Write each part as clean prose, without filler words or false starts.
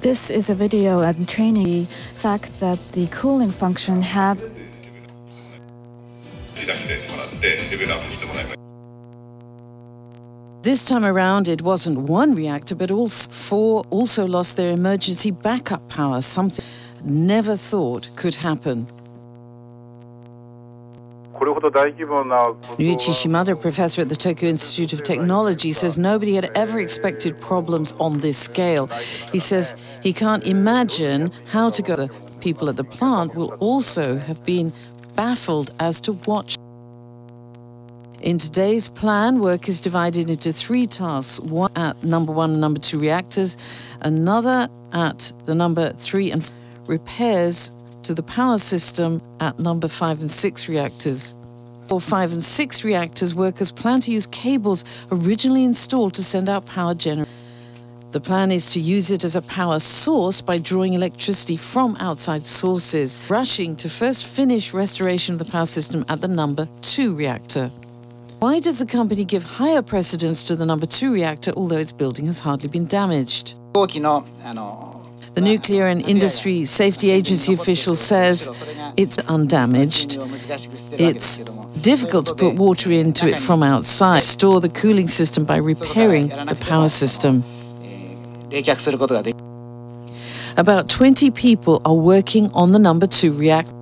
This is a video and training the fact that the cooling function have. This time around, it wasn't one reactor, but all four also lost their emergency backup power, something never thought could happen. Ryuichi Shimada, professor at the Tokyo Institute of Technology, says nobody had ever expected problems on this scale. He says he can't imagine how to go. The people at the plant will also have been baffled as to what. In today's plan, work is divided into three tasks, one at number 1 and number 2 reactors, another at the number 3 and 4 repairs to the power system at number 5 and 6 reactors. For 5 and 6 reactors, workers plan to use cables originally installed to send out power generation. The plan is to use it as a power source by drawing electricity from outside sources, rushing to first finish restoration of the power system at the number 2 reactor. Why does the company give higher precedence to the number 2 reactor, although its building has hardly been damaged? The Nuclear and Industry Safety Agency official says it's undamaged. It's difficult to put water into it from outside. Store the cooling system by repairing the power system. About 20 people are working on the number 2 reactor.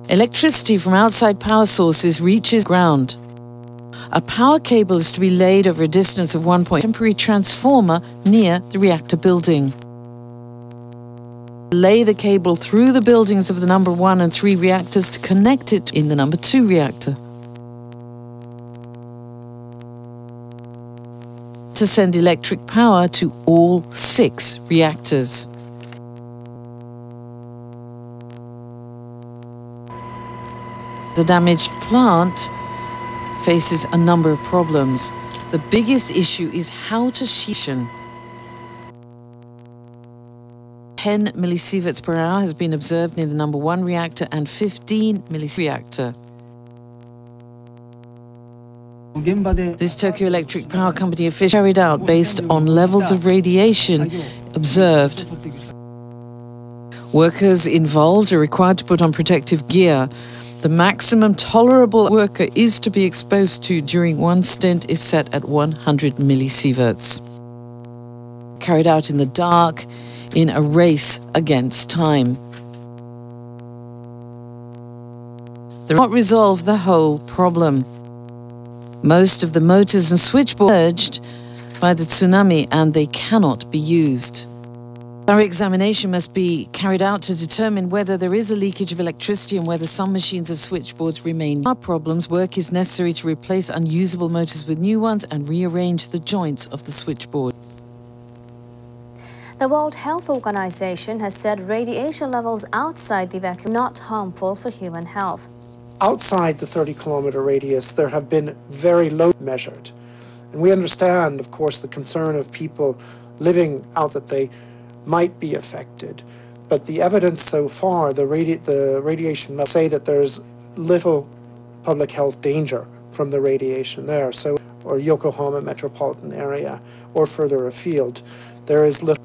Electricity from outside power sources reaches ground. A power cable is to be laid over a distance of 1 point. Temporary transformer near the reactor building. Lay the cable through the buildings of the number 1 and 3 reactors to connect it in the number 2 reactor. To send electric power to all 6 reactors. The damaged plant faces a number of problems. The biggest issue is how to sheathen. 10 millisieverts per hour has been observed in the number 1 reactor and 15 millisieverts reactor. This Tokyo Electric Power Company official carried out based on levels of radiation observed. Workers involved are required to put on protective gear. The maximum tolerable worker is to be exposed to during one stint is set at 100 millisieverts. Carried out in the dark, in a race against time. They will not resolve the whole problem. Most of the motors and switchboards were surged by the tsunami and they cannot be used. Our examination must be carried out to determine whether there is a leakage of electricity and whether some machines and switchboards remain. Our problems, work is necessary to replace unusable motors with new ones and rearrange the joints of the switchboard. The World Health Organization has said radiation levels outside the vacuum are not harmful for human health. Outside the 30-kilometer radius, there have been very low measured. And we understand, of course, the concern of people living out that they might be affected. But the evidence so far, the radiation levels say that there's little public health danger from the radiation there. So, or Yokohama metropolitan area or further afield, there is little